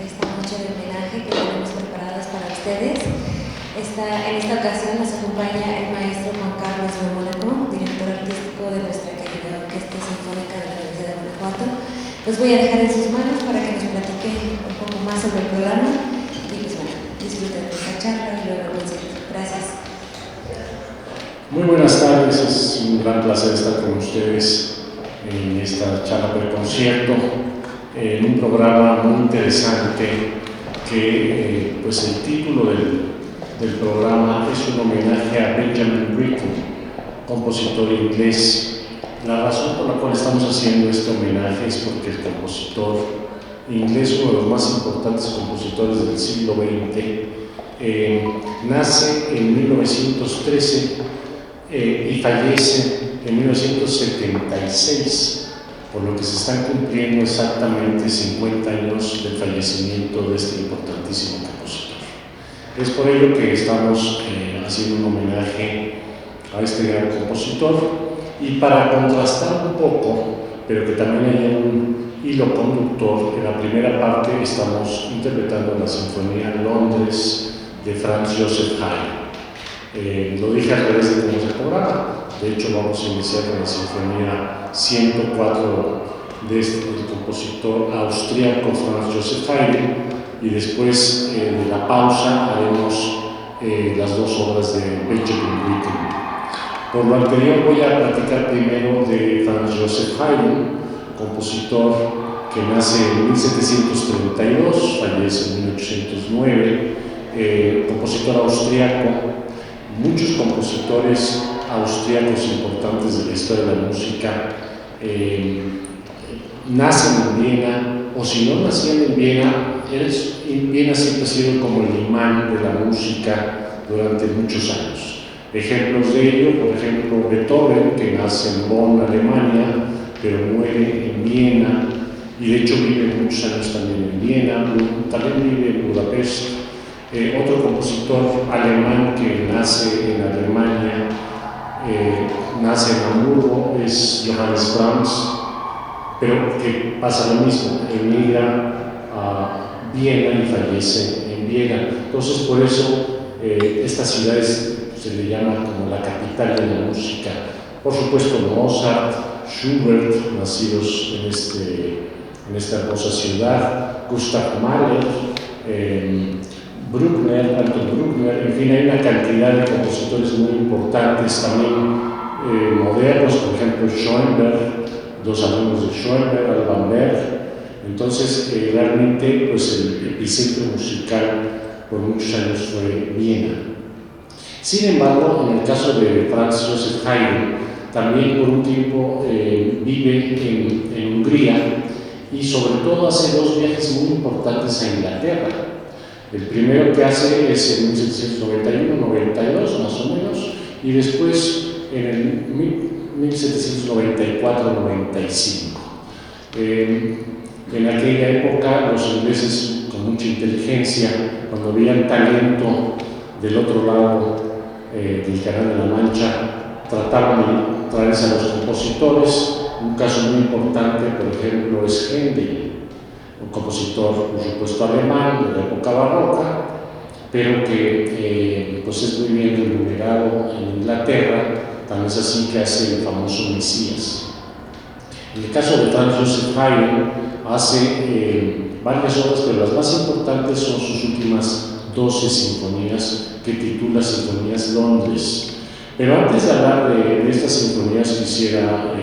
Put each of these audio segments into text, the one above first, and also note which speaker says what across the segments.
Speaker 1: esta noche de homenaje que tenemos preparadas para ustedes. En esta ocasión nos acompaña el maestro Juan Carlos de Mónaco, director artístico de nuestra querida Orquesta Sinfónica de la Universidad de Guanajuato. Los voy a dejar en sus manos para que nos platiquen un poco más sobre el programa y pues bueno, disfruten de esta charla y luego el concierto. Gracias.
Speaker 2: Muy buenas tardes, es un gran placer estar con ustedes en esta charla preconcierto, en un programa muy interesante que pues el título del programa es un homenaje a Benjamin Britten, compositor inglés. La razón por la cual estamos haciendo este homenaje es porque el compositor inglés, uno de los más importantes compositores del siglo XX, nace en 1913 y fallece en 1976, por lo que se están cumpliendo exactamente 50 años del fallecimiento de este importantísimo compositor. Es por ello que estamos haciendo un homenaje a este gran compositor, y para contrastar un poco, pero que también haya un hilo conductor, en la primera parte estamos interpretando la Sinfonía Londres de Franz Joseph Haydn. Lo dije a través de cómo es el programa. De hecho, vamos a iniciar con la Sinfonía 104 del compositor austríaco Franz Joseph Haydn, y después de la pausa haremos las dos obras de Benjamin Britten. Por lo anterior voy a platicar primero de Franz Joseph Haydn, compositor que nace en 1732, fallece en 1809, compositor austríaco. Muchos compositores austríacos importantes de la historia de la música nacen en Viena, o si no nacían en Viena, Viena siempre ha sido como el imán de la música durante muchos años. Ejemplos de ello, por ejemplo, Beethoven, que nace en Bonn, Alemania, pero muere en Viena, y de hecho vive muchos años también en Viena, también vive en Budapest. Otro compositor alemán que nace en Alemania, nace en Hamburgo, es Johannes Brahms, pero que pasa lo mismo, emigra a Viena y fallece en Viena. Entonces, por eso esta ciudad se le llama como la capital de la música. Por supuesto, Mozart, Schubert, nacidos en esta hermosa ciudad, Gustav Mahler, Bruckner, Anton Bruckner, en fin, hay una cantidad de compositores muy importantes, también modernos, por ejemplo, Schoenberg, dos alumnos de Schoenberg, Alban Berg. Entonces, realmente, pues el epicentro musical por muchos años fue Viena. Sin embargo, en el caso de Franz Joseph Haydn, también por un tiempo vive en Hungría, y sobre todo hace dos viajes muy importantes a Inglaterra. El primero que hace es en 1791-92 más o menos, y después en el 1794-95. En aquella época los ingleses, con mucha inteligencia, cuando veían talento del otro lado del Canal de la Mancha, trataban de traerse a los compositores. Un caso muy importante, por ejemplo, es Händel, un compositor, por supuesto, alemán de la época barroca, pero que pues es muy bien remunerado en Inglaterra. Tan es así que hace el famoso Mesías. En el caso de Franz Joseph Haydn, hace varias obras, pero las más importantes son sus últimas 12 sinfonías, que titula Sinfonías Londres. Pero antes de hablar de estas sinfonías, quisiera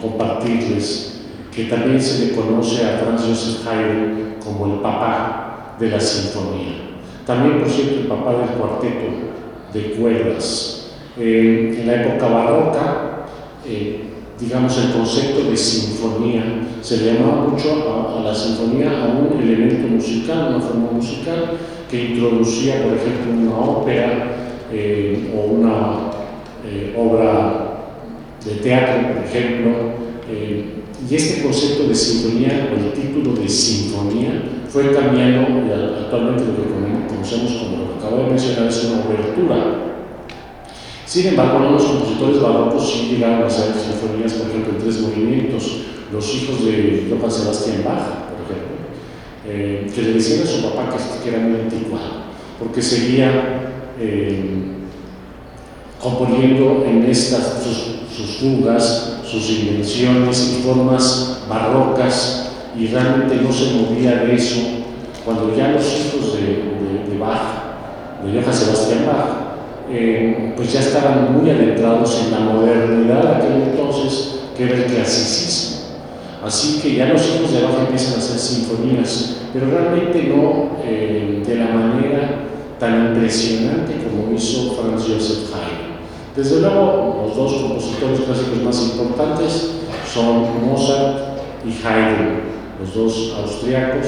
Speaker 2: compartirles que también se le conoce a Franz Joseph Haydn como el papá de la sinfonía. También, por cierto, el papá del cuarteto de cuerdas. En la época barroca, digamos, el concepto de sinfonía se le llamaba mucho a la sinfonía, a un elemento musical, una forma musical que introducía, por ejemplo, una ópera o una obra de teatro, por ejemplo. Y este concepto de sinfonía, o el título de sinfonía, fue cambiando, y actualmente lo que conocemos como lo que acabo de mencionar es una obertura. Sin embargo, algunos compositores barrocos sí llegaron a hacer sinfonías, por ejemplo, en 3 movimientos. Los hijos de Johann Sebastian Bach, por ejemplo, que le decían a su papá que era muy anticuado, porque seguía componiendo en estas sus fugas, sus invenciones y formas barrocas, y realmente no se movía de eso. Cuando ya los hijos de Bach, de Johann Sebastian Bach, pues ya estaban muy adentrados en la modernidad de aquel entonces, que era el clasicismo. Así que ya los hijos de Bach empiezan a hacer sinfonías, pero realmente no de la manera tan impresionante como hizo Franz Joseph Haydn. Desde luego, los dos compositores clásicos más importantes son Mozart y Haydn, los dos austriacos,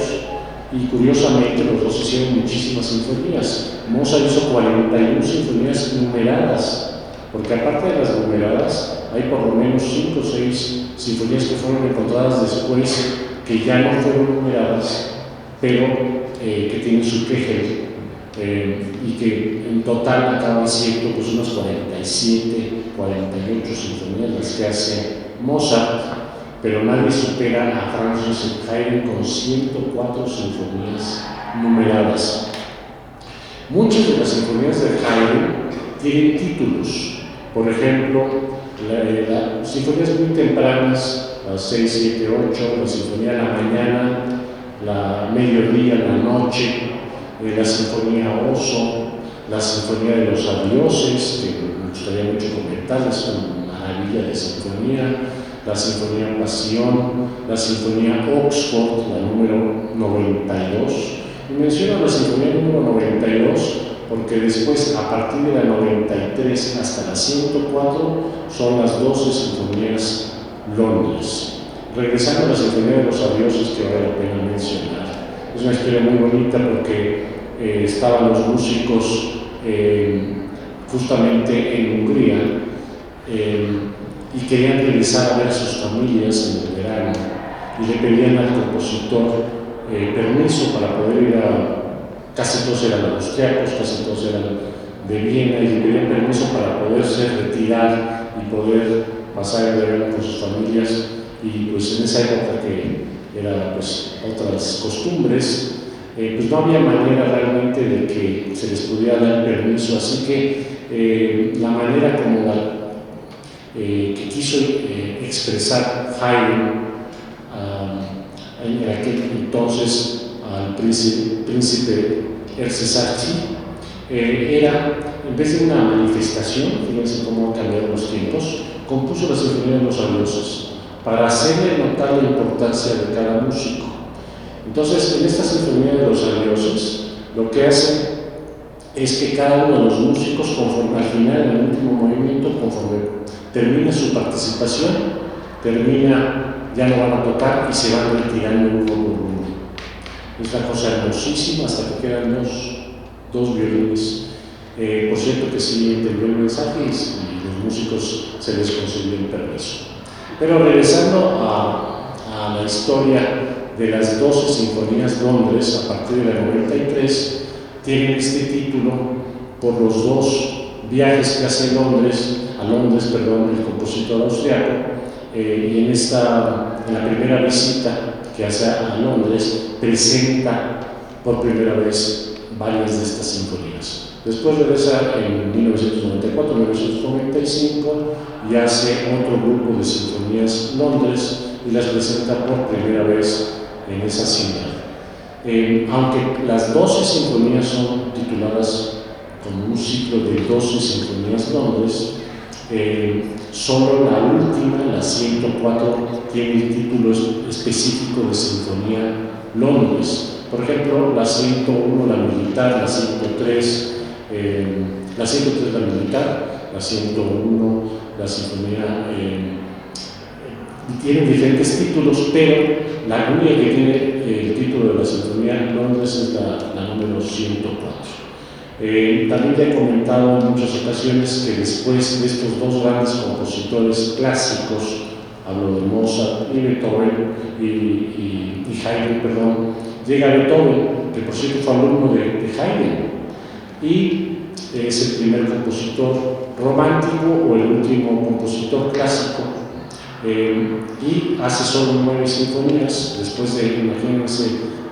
Speaker 2: y curiosamente los dos hicieron muchísimas sinfonías. Mozart hizo 41 sinfonías numeradas, porque aparte de las numeradas, hay por lo menos 5 o 6 sinfonías que fueron encontradas después, que ya no fueron numeradas, pero que tienen su queje, y que en total acaban siendo pues unas 47, 48 sinfonías las que hace Mozart, pero nadie supera a Franz Joseph Haydn con 104 sinfonías numeradas. Muchas de las sinfonías de Haydn tienen títulos. Por ejemplo, las sinfonías muy tempranas, las 6, 7, 8, la sinfonía de la mañana, la mediodía, la noche, la sinfonía Oso, la sinfonía de los adioses, que me gustaría mucho comentar, es una maravilla de sinfonía, la sinfonía Pasión, la sinfonía Oxford, la número 92. Y menciono la sinfonía número 92 porque después, a partir de la 93 hasta la 104, son las 12 sinfonías Londres. Regresando a la sinfonía de los adioses, que vale la pena mencionar, es una historia muy bonita porque estaban los músicos justamente en Hungría y querían regresar a ver a sus familias en el verano, y le pedían al compositor permiso para poder ir casi todos eran austriacos, casi todos eran de Viena, y le pedían permiso para poderse retirar y poder pasar el verano con sus familias. Y pues en esa época, que era pues otras costumbres, pues no había manera realmente de que se les pudiera dar permiso, así que la manera como que quiso expresar Haydn en aquel entonces al príncipe Erzsébet era, en vez de una manifestación, fíjense cómo han cambiado los tiempos, compuso la sinfonía de los adioses para hacerle notar la importancia de cada músico. Entonces, en esta sinfonía de los adioses, lo que hace es que cada uno de los músicos, conforme al final, en el último movimiento, conforme termina su participación, ya no van a tocar y se van retirando uno por uno. Es una cosa hermosísima hasta que quedan dos violines. Por cierto que sí entendió el mensaje y los músicos se les concedió el permiso. Pero regresando a la historia de las 12 sinfonías Londres, a partir de la 93, tienen este título por los dos viajes que hace a Londres, el compositor austriaco, y en la primera visita que hace a Londres, presenta por primera vez varias de estas sinfonías. Después regresa en 1994-1995 y hace otro grupo de sinfonías Londres y las presenta por primera vez en esa ciudad. Aunque las 12 sinfonías son tituladas como un ciclo de 12 sinfonías Londres, solo la última, la 104, tiene el título específico de Sinfonía Londres. Por ejemplo, la 101, la militar, la 103, la militar, la 101, la sinfonía, tienen diferentes títulos, pero la única que tiene el título de la Sinfonía Londres es la número 104. También ya he comentado en muchas ocasiones que después de estos dos grandes compositores clásicos, hablo de Mozart y Beethoven y Haydn, llega Beethoven, que por cierto fue alumno de Haydn, y es el primer compositor romántico o el último compositor clásico, y hace solo 9 sinfonías, después de, imagínense,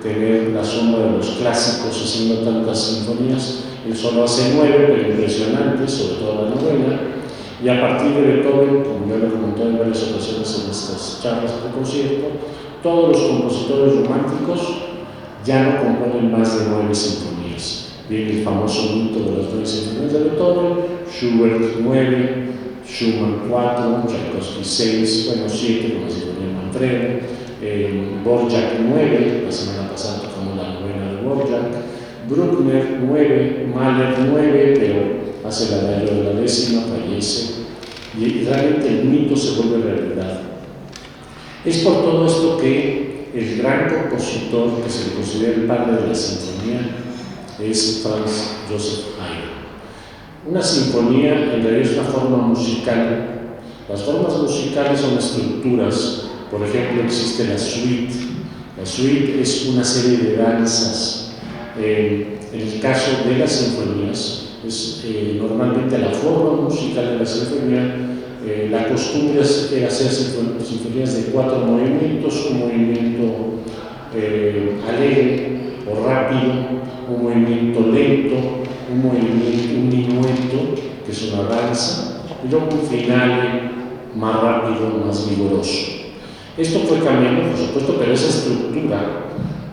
Speaker 2: tener la sombra de los clásicos haciendo tantas sinfonías. Él solo hace 9, pero impresionantes, sobre todo la novena. Y a partir de Beethoven, como ya lo he comentado en varias ocasiones en estas charlas por concierto, todos los compositores románticos ya no componen más de 9 sinfonías. Viene el famoso mito de las 9 sinfonías de Beethoven, Schubert 9, Schumann 4, Tchaikovsky 6, bueno 7 con la sinfonía Manfredo, Dvorak 9, la semana pasada tocamos la novena de Dvorak, Bruckner 9, Mahler 9, pero hace la daño de la 10ª, fallece, y realmente el mito se vuelve realidad. Es por todo esto que el gran compositor que se le considera el padre de la sinfonía es Franz Joseph Haydn. Una sinfonía en realidad es una forma musical. Las formas musicales son estructuras. Por ejemplo, existe la suite. La suite es una serie de danzas. En el caso de las sinfonías, es normalmente la forma musical de la sinfonía. La costumbre era hacer sinfonías de 4 movimientos, un movimiento alegre o rápido, un movimiento lento, un minueto, que es una danza, y luego un final más rápido, más vigoroso. Esto fue cambiando, por supuesto, pero esa estructura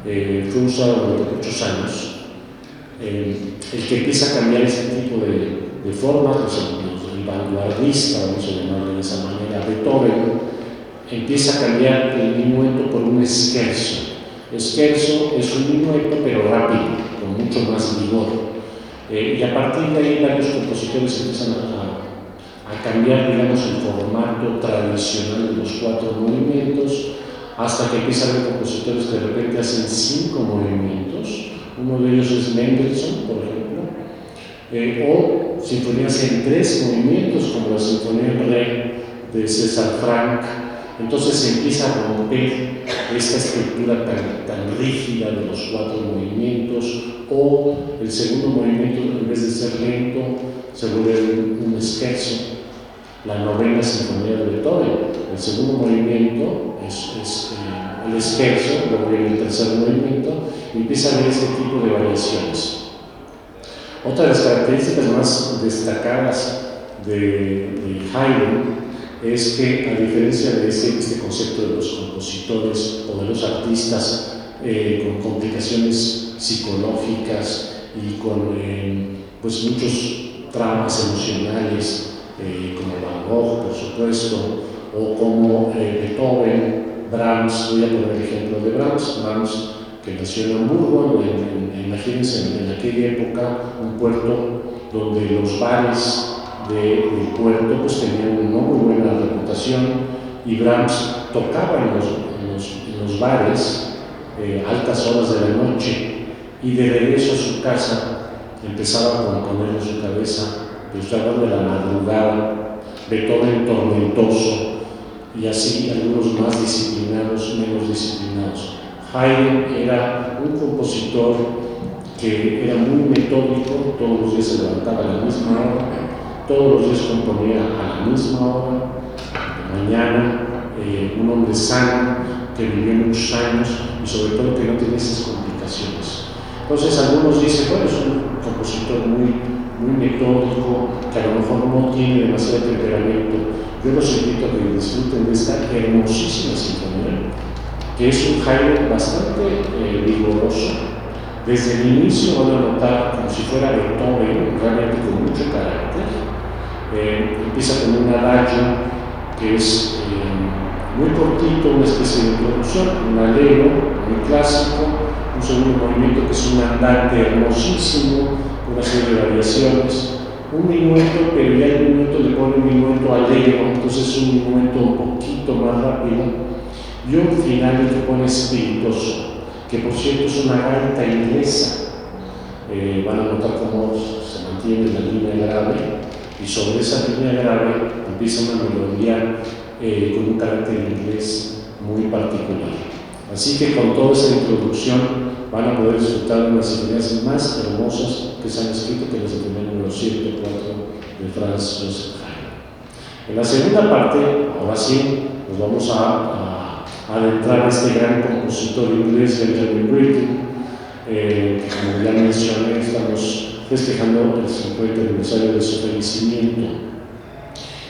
Speaker 2: fue usada durante muchos años. El que empieza a cambiar ese tipo de formas, el vanguardista, vamos a llamarlo de esa manera, Beethoven, empieza a cambiar el minueto por un scherzo. Scherzo es un minueto, pero rápido, con mucho más vigor. Y a partir de ahí varios compositores empiezan a cambiar, digamos, el formato tradicional de los 4 movimientos, hasta que empiezan a haber compositores que de repente hacen 5 movimientos. Uno de ellos es Mendelssohn, por ejemplo, o sinfonías en 3 movimientos, como la Sinfonía Re de César Franck. Entonces se empieza a romper esta estructura tan rígida de los 4 movimientos, o el segundo movimiento, en vez de ser lento, se vuelve un scherzo. La novena sinfonía de Beethoven, el segundo movimiento es el scherzo, luego viene el tercer movimiento, y empieza a haber este tipo de variaciones. Otra de las características más destacadas de Haydn es que, a diferencia de este concepto de los compositores o de los artistas con complicaciones psicológicas y con pues muchos traumas emocionales, como Van Gogh, por supuesto, o como Beethoven, Brahms, voy a poner el ejemplo de Brahms, que nació en Hamburgo, imagínense en aquella época, un puerto donde los bares del puerto pues tenían una muy buena reputación, y Brahms tocaba en los bares altas horas de la noche, y de regreso a su casa empezaba a componer en su cabeza, pero estoy hablando de la madrugada, Beethoven tormentoso, y así algunos más disciplinados, menos disciplinados. Haydn era un compositor que era muy metódico, todos los días se levantaba a la misma hora, todos los días componía a la misma hora, de mañana, un hombre sano que vivió muchos años y sobre todo que no tenía esas complicaciones. Entonces algunos dicen, bueno, es un compositor muy metódico, que a lo mejor no tiene demasiado temperamento. Yo los invito a que disfruten de esta hermosísima sinfonía, que es un Haydn bastante vigoroso. Desde el inicio van a notar como si fuera Beethoven, realmente con mucho carácter. Empieza con un adagio que es muy cortito, una especie de introducción, un allegro muy clásico, un segundo movimiento que es un andante hermosísimo, una serie de variaciones, un minueto, pero ya el minuto le pone un minuto alegre, entonces es un minuto un poquito más rápido, y un final que pone espirituoso, que por cierto es una gaita inglesa. Van a notar cómo se mantiene la línea grave, y sobre esa línea grave empieza una melodía con un carácter inglés muy particular. Así que con toda esa introducción van a poder disfrutar de unas sinfonías más hermosas que se han escrito, que la sinfonía número 104 de Franz Joseph Haydn. En la segunda parte, ahora sí, nos vamos a al entrar este gran compositor inglés, Benjamin Britten, que como ya mencioné, estamos festejando el 50 aniversario de su fallecimiento.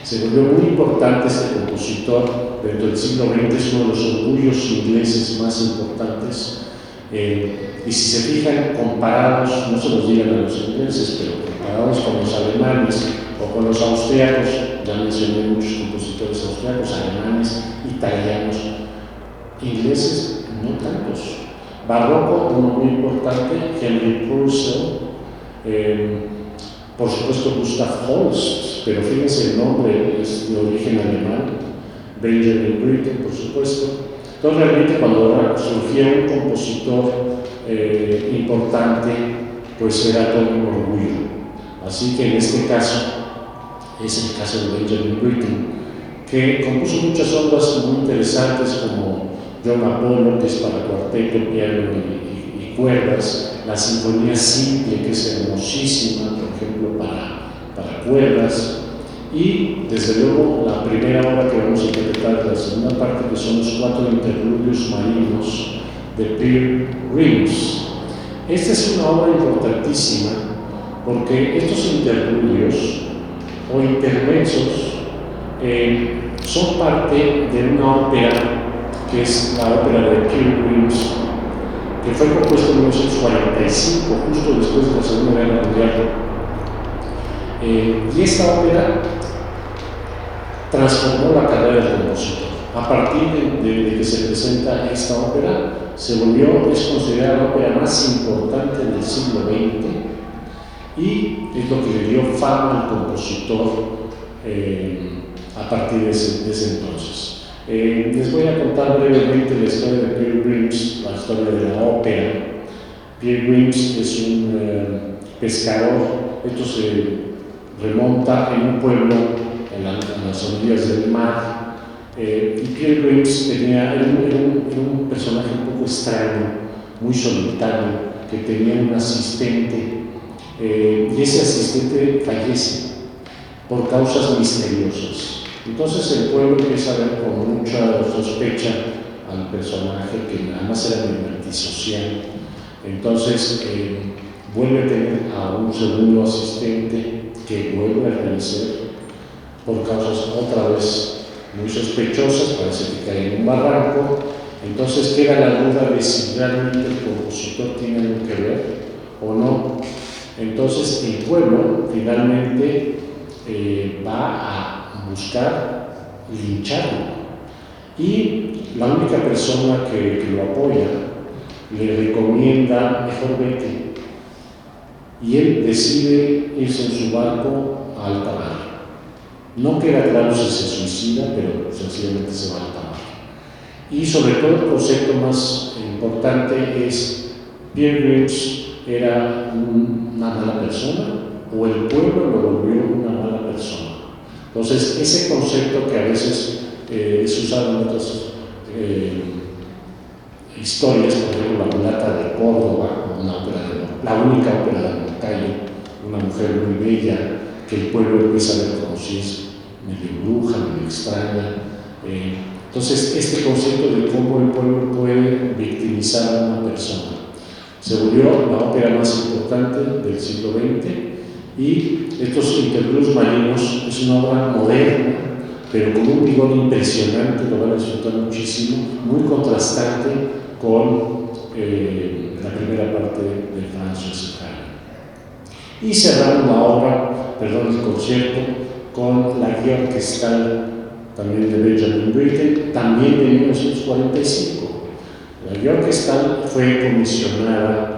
Speaker 2: Se volvió muy importante este compositor dentro del siglo XX, es uno de los orgullos ingleses más importantes. Y si se fijan, comparados, no se los digan a los ingleses, pero comparados con los alemanes o con los austriacos, ya mencioné muchos compositores austriacos, alemanes, italianos, ingleses, no tantos. Barroco, uno muy importante, Henry Purcell, por supuesto Gustav Holst, pero fíjense el nombre es de origen alemán, Benjamin Britten, por supuesto. Entonces realmente cuando surgía un compositor importante, pues era todo un orgullo. Así que en este caso, es el caso de Benjamin Britten, que compuso muchas obras muy interesantes como John Apollo, que es para cuarteto, piano y cuerdas, la Sinfonía Simple, que es hermosísima, por ejemplo, para cuerdas, y desde luego la primera obra que vamos a interpretar, la segunda parte, que son los 4 interludios marinos de Peer Gynt. Esta es una obra importantísima porque estos interludios o intermezos son parte de una ópera que es la ópera de Peer Gynt, que fue compuesta en 1945, justo después de la Segunda Guerra Mundial. Y esta ópera transformó la carrera del compositor. A partir de que se presenta esta ópera, es considerada la ópera más importante del siglo XX y es lo que le dio fama al compositor a partir de ese entonces. Les voy a contar brevemente la historia de Peer Gynt, la historia de la ópera. Peer Gynt es un pescador. Esto se remonta en un pueblo en las orillas del mar. Y Peer Gynt era un personaje un poco extraño, muy solitario, que tenía un asistente, y ese asistente fallece por causas misteriosas. Entonces el pueblo empieza a ver con mucha sospecha al personaje, que nada más era medio antisocial. Entonces vuelve a tener a un segundo asistente que vuelve a fallecer por causas otra vez muy sospechosas, parece que cae en un barranco. Entonces queda la duda de si realmente el compositor tiene algo que ver o no. Entonces el pueblo finalmente va a buscar lincharlo, y la única persona que lo apoya le recomienda: mejor vete. Y él decide irse en su barco a alta mar. No queda claro si se suicida, pero sencillamente se va a alta mar. Y sobre todo el concepto más importante es: Peer Gynt era una mala persona o el pueblo lo volvió una mala persona. Entonces ese concepto, que a veces es usado en otras historias, por ejemplo La mulata de Córdoba, la única ópera de Moncayo, una mujer muy bella que el pueblo empieza a ver como si es medio bruja, medio extraña. Entonces este concepto de cómo el pueblo puede victimizar a una persona se volvió la ópera más importante del siglo XX. Y estos interludios marinos es una obra moderna, pero con un vigor impresionante, lo van a disfrutar muchísimo, muy contrastante con la primera parte de Franz Joseph Haydn. Y cerramos el concierto con la guía orquestal también de Benjamin Britten, también de 1945. La guía orquestal fue comisionada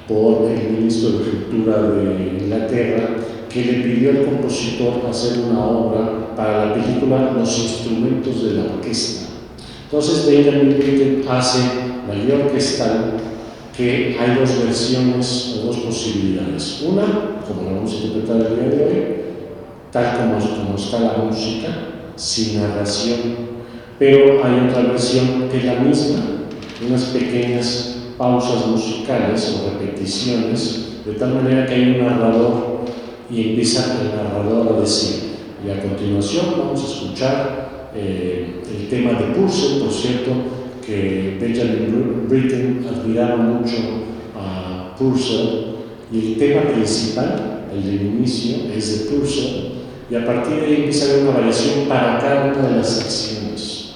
Speaker 2: por el ministro de Cultura de Inglaterra, que le pidió al compositor hacer una obra para la película Los instrumentos de la orquesta. Entonces Benjamin Britten hace la guía orquestal, que hay dos versiones o dos posibilidades. Una, como la vamos a interpretar el día de hoy, tal como está la música, sin narración, pero hay otra versión que es la misma, unas pequeñas pausas musicales o repeticiones, de tal manera que hay un narrador y empieza el narrador a decir: y a continuación vamos a escuchar el tema de Purcell. Por cierto, que Benjamin Britten admiraba mucho a Purcell, y el tema principal, el del inicio, es de Purcell, y a partir de ahí empieza a haber una variación para cada una de las secciones.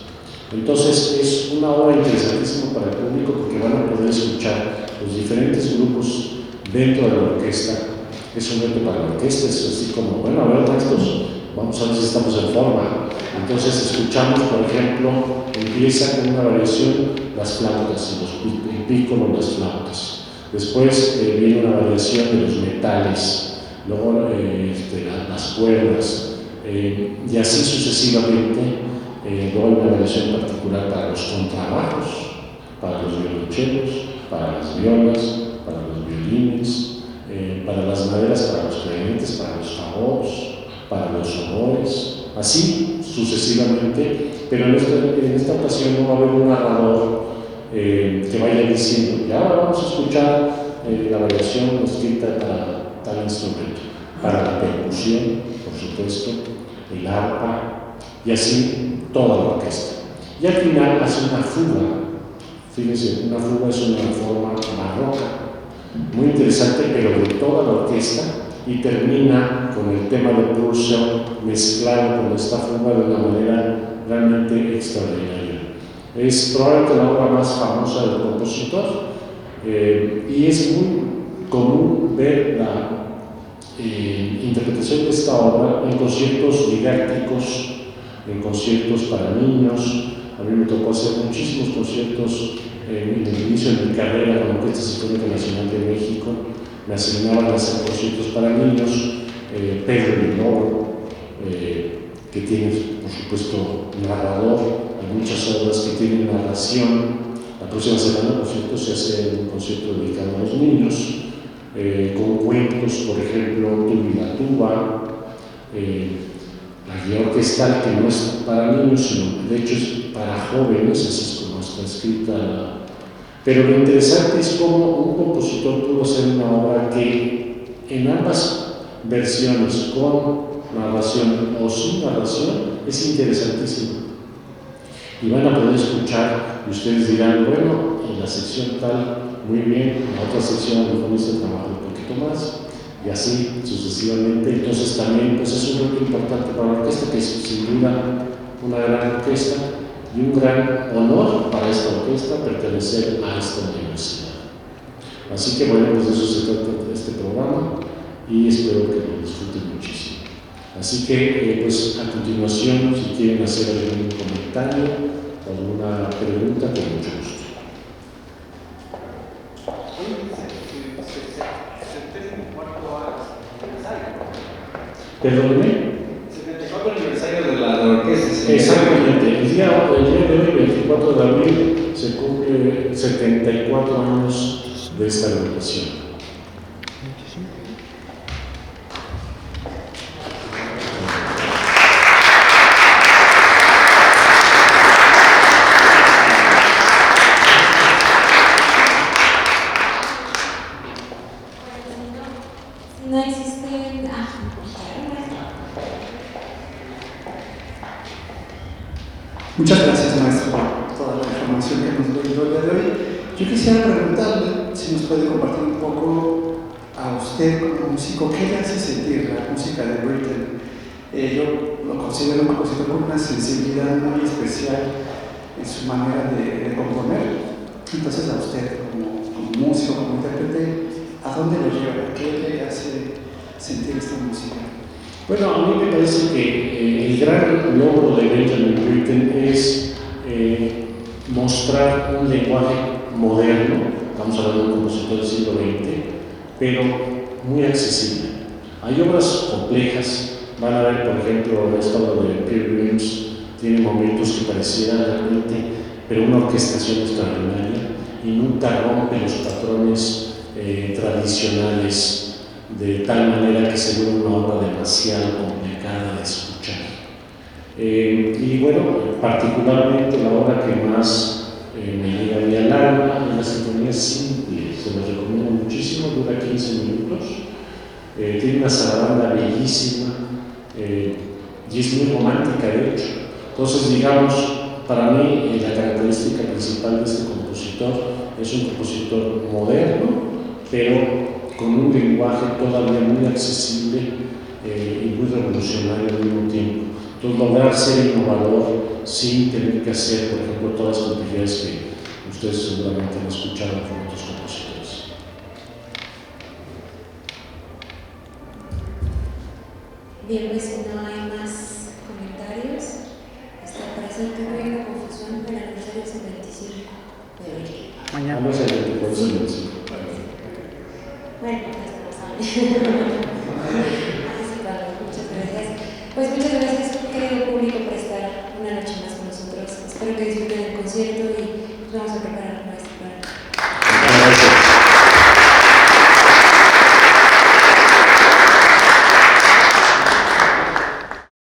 Speaker 2: Entonces es una obra interesantísima para el público, porque van a poder escuchar los diferentes grupos dentro de la orquesta. Es un reto para la orquesta, es así como, bueno, a ver, maestros, vamos a ver si estamos en forma. Entonces escuchamos, por ejemplo, empieza con una variación las flautas, el pícolo, las flautas. Después viene una variación de los metales, luego las cuerdas, y así sucesivamente. Luego hay una variación particular para los contrabajos, para los violonchelos, para las violas, para los violines, para las maderas, para los clarinetes, para los fagots, para los oboes, así sucesivamente. Pero en esta ocasión no va a haber un narrador que vaya diciendo, y ahora vamos a escuchar la variación escrita para tal instrumento, para la percusión, por supuesto, el arpa, y así toda la orquesta. Y al final hace una fuga. Fíjense, una fuga es una forma barroca, muy interesante, pero de toda la orquesta, y termina con el tema de Purcell mezclado con esta fuga de una manera realmente extraordinaria. Es probablemente la obra más famosa del compositor, y es muy común ver la interpretación de esta obra en conciertos didácticos, en conciertos para niños. A mí me tocó hacer muchísimos conciertos en el inicio de mi carrera con la Orquesta Sinfónica Nacional de México. Me asignaban a hacer conciertos para niños. Pedro Lindor, que tiene, por supuesto, narrador. Hay muchas obras que tienen narración. La próxima semana, por cierto, se hace un concierto dedicado a los niños, con cuentos, por ejemplo, Tuba y la tuba. La guía orquestal, que no es para niños, sino de hecho es para jóvenes, así es como está escrita. Pero lo interesante es cómo un compositor pudo hacer una obra que en ambas versiones, con narración o sin narración, es interesantísimo. Y van a poder escuchar, y ustedes dirán, bueno, en la sección tal, muy bien, en la otra sección a lo mejor se trabaja un poquito más, y así sucesivamente. Entonces también pues, es un reto importante para la orquesta, que es sin duda una gran orquesta, y un gran honor para esta orquesta pertenecer a esta universidad. Así que bueno, pues de eso se trata este programa, y espero que lo disfruten muchísimo. Así que pues a continuación, si quieren hacer algún comentario o alguna pregunta, con mucho gusto. ¿Perdóneme?
Speaker 3: 74 aniversario de la orquesta.
Speaker 2: Exactamente. El día de hoy, 24 de abril, se cumple 74 años de esta agrupación.
Speaker 1: No existen.
Speaker 3: Muchas gracias, maestro, por toda la información que nos dio el día de hoy. Yo quisiera preguntarle si nos puede compartir un poco a usted como músico, ¿qué le hace sentir la música de Britten? Yo lo considero un compositor con una sensibilidad muy especial en su manera de componer. Entonces, a usted como músico, como intérprete, ¿a dónde lo lleva? ¿Qué le hace sentir esta música?
Speaker 2: Bueno, a mí me parece que el gran logro de Benjamin Britten es mostrar un lenguaje moderno, estamos hablando de un compositor del siglo XX, pero muy accesible. Hay obras complejas, van a ver, por ejemplo, esta obra de Pilgrims, tiene momentos que parecieran realmente, pero una orquestación extraordinaria, y nunca rompe los patrones tradicionales, de tal manera que se vuelve una obra demasiado complicada de escuchar. Y bueno, particularmente la obra que más me llega a mí al alma es la Sinfonía Simple, se la recomiendo muchísimo, dura 15 minutos, tiene una zarabanda bellísima, y es muy romántica de hecho, Entonces, digamos, para mí la característica principal de este compositor es un compositor moderno, pero con un lenguaje todavía muy accesible y muy revolucionario al mismo tiempo. Entonces, lograr ser innovador sin tener que hacer, por ejemplo, todas las complejidades que ustedes seguramente han escuchado con otros compositores.
Speaker 1: Bien, pues si no hay más comentarios, parece que no hay una confusión con el aniversario 25 de hoy.
Speaker 3: Mañana.
Speaker 2: Vamos a ver qué puede ser.
Speaker 1: Bueno, ya estamos. Muchas gracias. Pues muchas gracias, querido público, por estar una noche más con nosotros. Espero que disfruten el concierto y